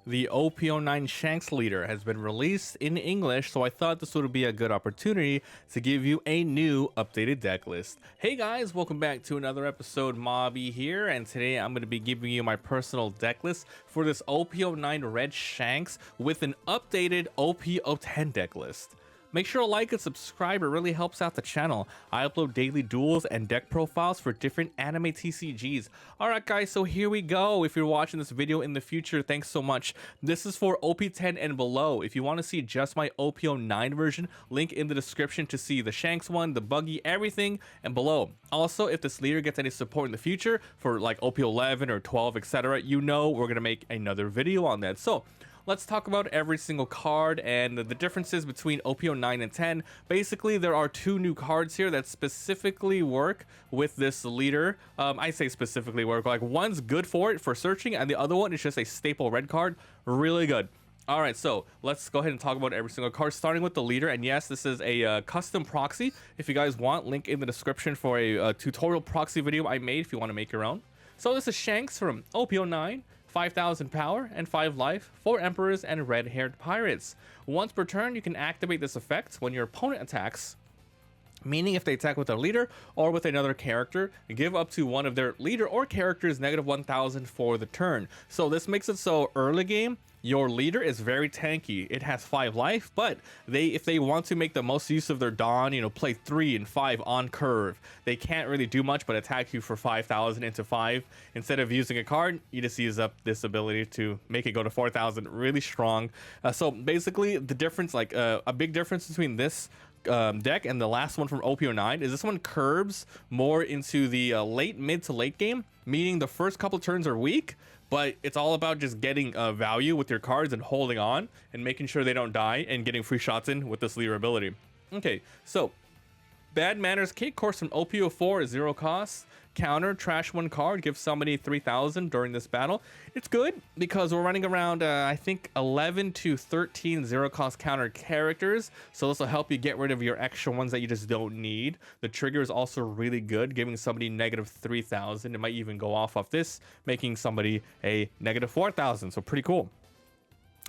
The OP09 Shanks leader has been released in English, so I thought this would be a good opportunity to give you a new updated deck list. Hey guys, welcome back to another episode. Mobby here, and today I'm going to be giving you my personal deck list for this OP09 Red Shanks with an updated OP10 deck list. Make sure to like and subscribe, it really helps out the channel. I upload daily duels and deck profiles for different anime TCGs. Alright guys, so here we go. If you're watching this video in the future, thanks so much. This is for OP10 and below. If you want to see just my OP09 version, link in the description to see the Shanks one, the buggy, everything, and below. Also, if this leader gets any support in the future for like OP11 or 12, etc., you know we're going to make another video on that. So, let's talk about every single card and the differences between OP09 and 10. Basically, there are two new cards here that specifically work with this leader. I say specifically work, like one's good for it for searching, and the other one is just a staple red card. Really good. Alright, so let's go ahead and talk about every single card, starting with the leader. And yes, this is a custom proxy. If you guys want, link in the description for a tutorial proxy video I made if you want to make your own. So this is Shanks from OP09. 5,000 power and 5 life, 4 emperors and red-haired pirates. Once per turn, you can activate this effect when your opponent attacks, meaning if they attack with a leader or with another character, give up to one of their leader or characters negative 1,000 for the turn. So this makes it so early game, your leader is very tanky. It has 5 life, but if they want to make the most use of their Dawn, play 3 and 5 on curve, they can't really do much but attack you for 5,000 into 5. Instead of using a card, you just use up this ability to make it go to 4,000. Really strong. So basically, the difference, a big difference between this deck and the last one from OP09 is this one curbs more into the mid to late game, meaning the first couple turns are weak, but it's all about just getting value with your cards and holding on and making sure they don't die and getting free shots in with this leader ability. Okay, so Bad Manners Cake Course from OP04 is 0 cost. Counter, trash 1 card, give somebody 3,000 during this battle. It's good because we're running around, I think, 11 to 13 0 cost counter characters. So this will help you get rid of your extra ones that you just don't need. The trigger is also really good, giving somebody negative 3,000. It might even go off this, making somebody a negative 4,000. So pretty cool.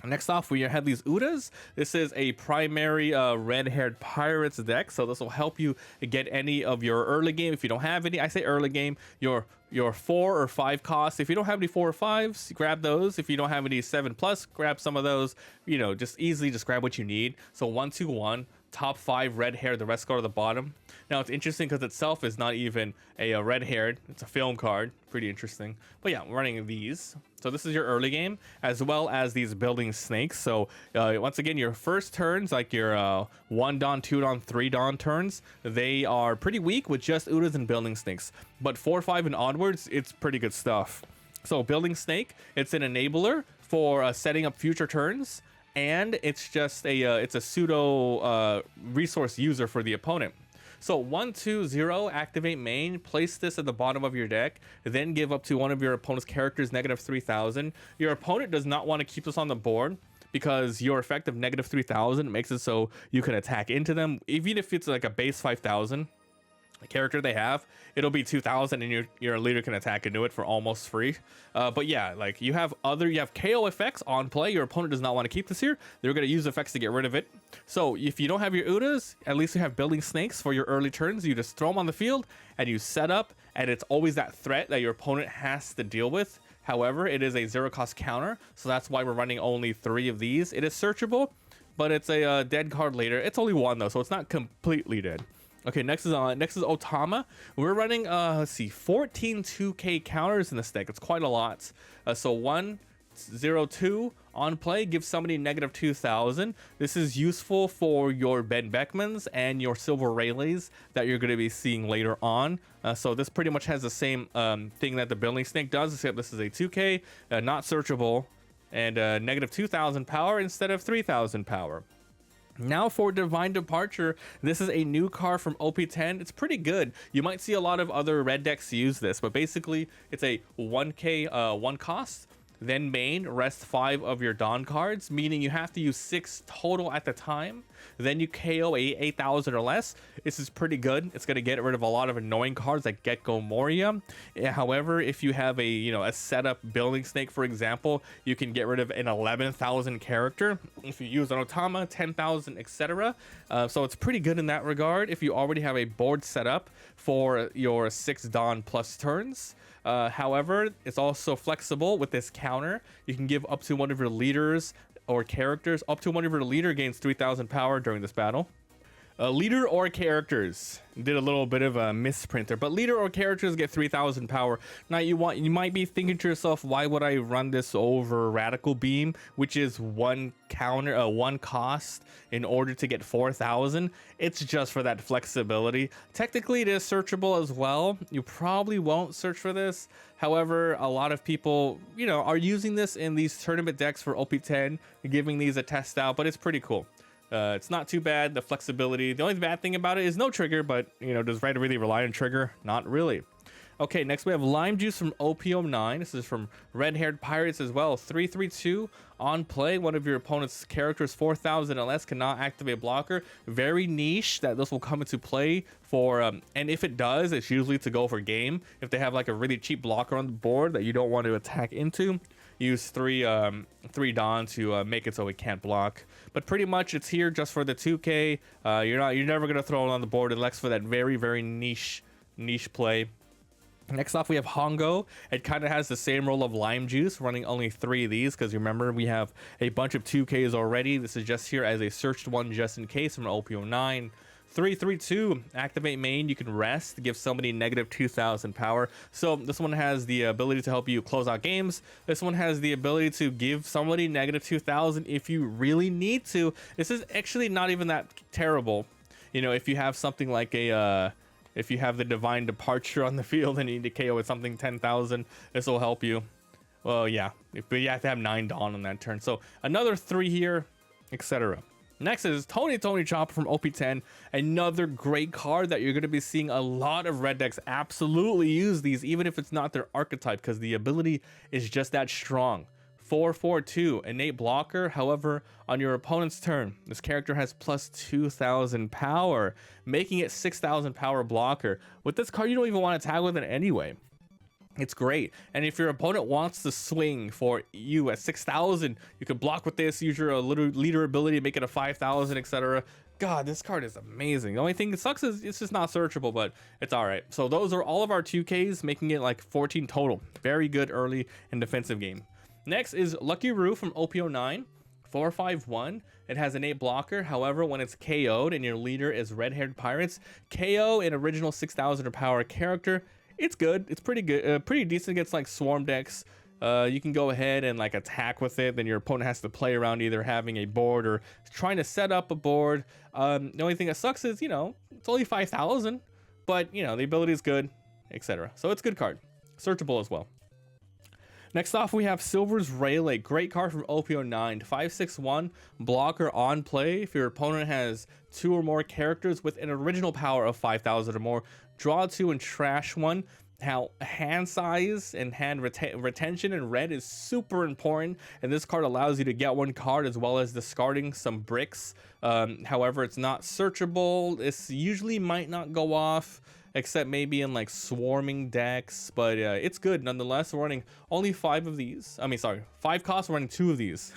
Next off, we have these Udas. This is a primary red-haired pirates deck, so this will help you get any of your early game. If you don't have any, I say early game, your 4 or 5 costs. If you don't have any 4 or 5s, grab those. If you don't have any 7+, grab some of those. Just easily just grab what you need. So 1, 2, 1. Top 5 red hair, the rest go to the bottom. Now it's interesting because itself is not even a red haired, it's a film card. Pretty interesting. But yeah, we're running these. So this is your early game, as well as these building snakes. So once again, your first turns, like your 1 Dawn, 2 Dawn, 3 Dawn turns, they are pretty weak with just Udas and building snakes. But 4, 5 and onwards, it's pretty good stuff. So building snake, it's an enabler for setting up future turns. And it's just it's a pseudo resource user for the opponent. So 1, 2, 0, activate main, place this at the bottom of your deck, then give up to one of your opponent's characters negative 3,000. Your opponent does not want to keep this on the board because your effect of negative 3,000 makes it so you can attack into them. Even if it's like a base 5,000 character they have, it'll be 2,000 and your leader can attack into it for almost free. But yeah, like you have KO effects on play. Your opponent does not want to keep this here. They're going to use effects to get rid of it. So if you don't have your Udas, at least you have building snakes for your early turns. You just throw them on the field and you set up, and it's always that threat that your opponent has to deal with. However, it is a 0 cost counter, so that's why we're running only 3 of these. It is searchable, but it's a dead card later. It's only 1 though, so it's not completely dead. Okay, next is Otama. We're running, let's see, 14 2K counters in this deck. It's quite a lot. So 1, 0, 2 on play, give somebody negative 2,000. This is useful for your Ben Beckmans and your Silver Rayleigh that you're going to be seeing later on. So this pretty much has the same thing that the Building Snake does, except this is a 2K, not searchable, and negative 2,000 power instead of 3,000 power. Now for Divine Departure, this is a new card from OP10. It's pretty good. You might see a lot of other red decks use this, but basically it's a 1K 1 cost. then main, rest 5 of your Dawn cards, meaning you have to use 6 total at the time. Then you KO a 8,000 or less. This is pretty good. It's going to get rid of a lot of annoying cards like Gecko Moria. However, if you have a setup Building Snake, for example, you can get rid of an 11,000 character. If you use an Otama, 10,000, etc. So it's pretty good in that regard if you already have a board set up for your 6 Dawn plus turns. However, it's also flexible with this counter. You can give up to one of your leaders or characters. Up to one of your leader gains 3,000 power during this battle. Leader or characters, did a little bit of a misprint there, but leader or characters get 3,000 power. Now you might be thinking to yourself, why would I run this over Radical Beam, which is one cost in order to get 4,000? It's just for that flexibility. Technically it is searchable as well. You probably won't search for this. However, a lot of people are using this in these tournament decks for OP10, giving these a test out, but it's pretty cool. It's not too bad, the flexibility. The only bad thing about it is no trigger, but does Red really rely on trigger? Not really. Okay, next we have Lime Juice from OP09. This is from Red Haired Pirates as well. 3/3/2 on play. One of your opponent's characters 4,000 or less cannot activate blocker. Very niche that this will come into play for, and if it does, it's usually to go for game. If they have like a really cheap blocker on the board that you don't want to attack into, use three Dawn to make it so it can't block. But pretty much it's here just for the 2K. You're never gonna throw it on the board unless for that very, very niche play. Next off, we have Hongo. It kind of has the same role of Lime Juice, running only 3 of these because remember we have a bunch of 2Ks already. This is just here as a searched one just in case from OP09. 3/3/2, activate main, you can rest, give somebody negative 2,000 power. So this one has the ability to help you close out games. This one has the ability to give somebody negative 2,000 if you really need to. This is actually not even that terrible. If you have something like if you have the Divine Departure on the field and you need to KO with something 10,000, this will help you. Well, yeah, but you have to have 9 Dawn on that turn. So another 3 here, etc. Next is Tony Chopper from OP10. Another great card that you're going to be seeing a lot of red decks absolutely use these, even if it's not their archetype, because the ability is just that strong. 4/4/2, innate blocker. However, on your opponent's turn, this character has plus 2,000 power, making it 6,000 power blocker. With this card, you don't even want to tag with it anyway. It's great. And if your opponent wants to swing for you at 6,000, you could block with this, use your leader ability, make it a 5,000, etc. God, this card is amazing. The only thing that sucks is it's just not searchable, but it's all right. So those are all of our 2Ks, making it like 14 total. Very good early and defensive game. Next is Lucky Roo from OP09. 4/5/1. It has innate blocker. However, when it's KO'd and your leader is Red Haired Pirates, KO an original 6,000 power character. It's good. It's pretty good. Pretty decent against like swarm decks. You can go ahead and like attack with it. Then your opponent has to play around either having a board or trying to set up a board. The only thing that sucks is it's only 5,000, but the ability is good, etc. So it's a good card. Searchable as well. Next off, we have Silver's Rayleigh. Great card from OP09. 5/6/1 blocker on play. If your opponent has 2 or more characters with an original power of 5,000 or more, draw 2 and trash 1. How hand size and hand retention in red is super important, and this card allows you to get 1 card as well as discarding some bricks. However, it's not searchable. This usually might not go off, except maybe in like swarming decks, but it's good nonetheless. We're running only 5 of these. 5 costs, we're running 2 of these.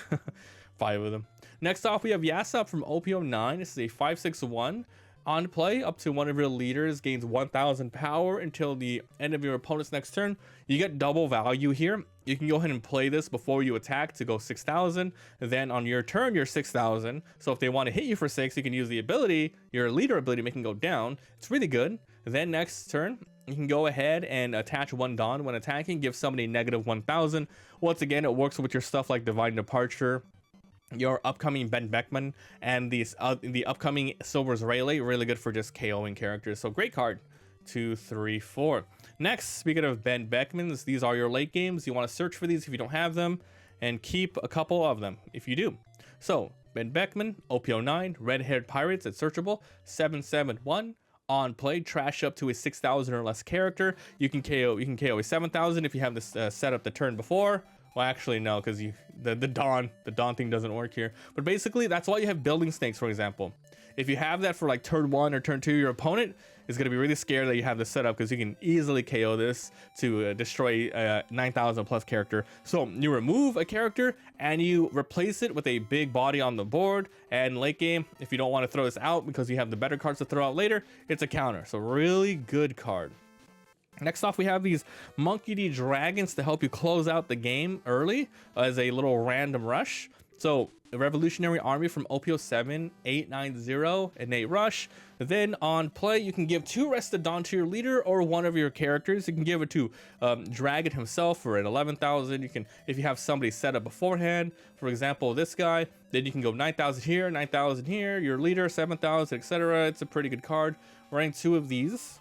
5 of them. Next off, we have Yasop from OP09. This is a 5/6/1. On play, up to one of your leaders gains 1,000 power until the end of your opponent's next turn. You get double value here. You can go ahead and play this before you attack to go 6,000. Then on your turn, you're 6,000. So if they want to hit you for 6, you can use the ability, your leader ability, making go down. It's really good. Then next turn, you can go ahead and attach 1 Dawn when attacking, give somebody negative 1,000. Once again, it works with your stuff like Divine Departure, your upcoming Ben Beckman, and the upcoming Silver's Rayleigh. Really good for just KOing characters. So great card. 2, 3, 4. Next, speaking of Ben Beckmans, these are your late games. You want to search for these if you don't have them, and keep a couple of them if you do. So Ben Beckman, OP09, Red Haired Pirates, it's searchable. 7/7/1. On play, trash up to a 6,000 or less character. You can KO a 7,000 if you have this set up the turn before, Well, actually, no, because the Dawn thing doesn't work here. But basically, that's why you have Building Snakes, for example. If you have that for like turn 1 or turn 2, your opponent is going to be really scared that you have this set up, because you can easily KO this to destroy a 9,000 plus character. So you remove a character and you replace it with a big body on the board, and late game, if you don't want to throw this out because you have the better cards to throw out later, it's a counter. So really good card. Next off, we have these Monkey D Dragons to help you close out the game early as a little random rush. So the Revolutionary Army from OP07, 890, innate rush. Then on play, you can give 2 Rested Dawn to your leader or one of your characters. You can give it to Dragon himself for an 11,000. You can, if you have somebody set up beforehand, for example, this guy, then you can go 9,000 here, 9,000 here, your leader, 7,000, etc. It's a pretty good card. We're running 2 of these.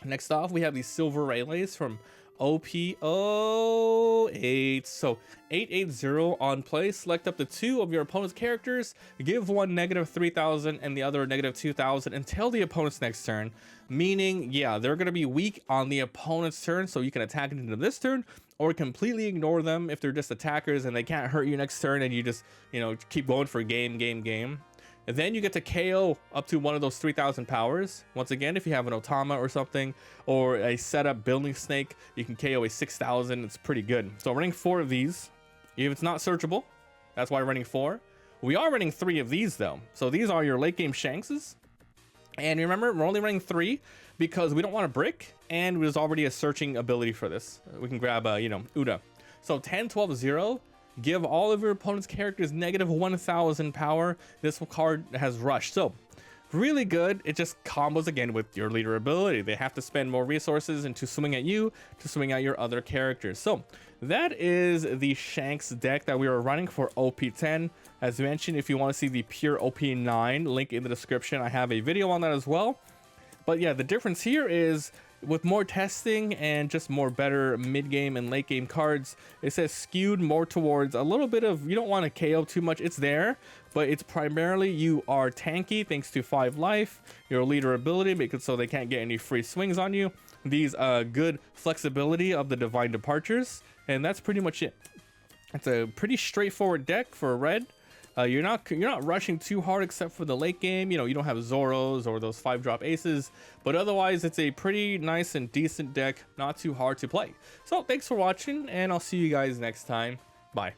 Next off, we have these Silver Relays from OP08. So 880 on play, select up to 2 of your opponent's characters, give one -3,000 and the other -2,000 until the opponent's next turn. Meaning, yeah, they're going to be weak on the opponent's turn, so you can attack into this turn or completely ignore them if they're just attackers and they can't hurt you next turn, and you just, you know, keep going for game. And then you get to KO up to one of those 3,000 powers. Once again, if you have an Otama or something, or a setup Building Snake, you can KO a 6,000. It's pretty good. So running 4 of these. If it's not searchable, that's why we're running 4. We are running 3 of these though. So these are your late game Shankses. And remember, we're only running 3 because we don't want to brick, and there's already a searching ability for this. We can grab, you know, Uda. So 10, 12, 0. Give all of your opponent's characters -1,000 power. This card has rush, so really good. It just combos again with your leader ability. They have to spend more resources into swing at you to swing at your other characters. So that is the Shanks deck that we are running for OP10. As mentioned, if you want to see the pure OP9, link in the description. I have a video on that as well. But yeah, the difference here is, with more testing and just more better mid-game and late-game cards, it says skewed more towards a little bit of, you don't want to KO too much. It's there, but it's primarily you are tanky thanks to 5 life, your leader ability, make it so they can't get any free swings on you. These good flexibility of the Divine Departures, and that's pretty much it. It's a pretty straightforward deck for red. You're not rushing too hard except for the late game. You know, you don't have Zoros or those 5-drop aces, but otherwise it's a pretty nice and decent deck, not too hard to play. So thanks for watching, and I'll see you guys next time. Bye.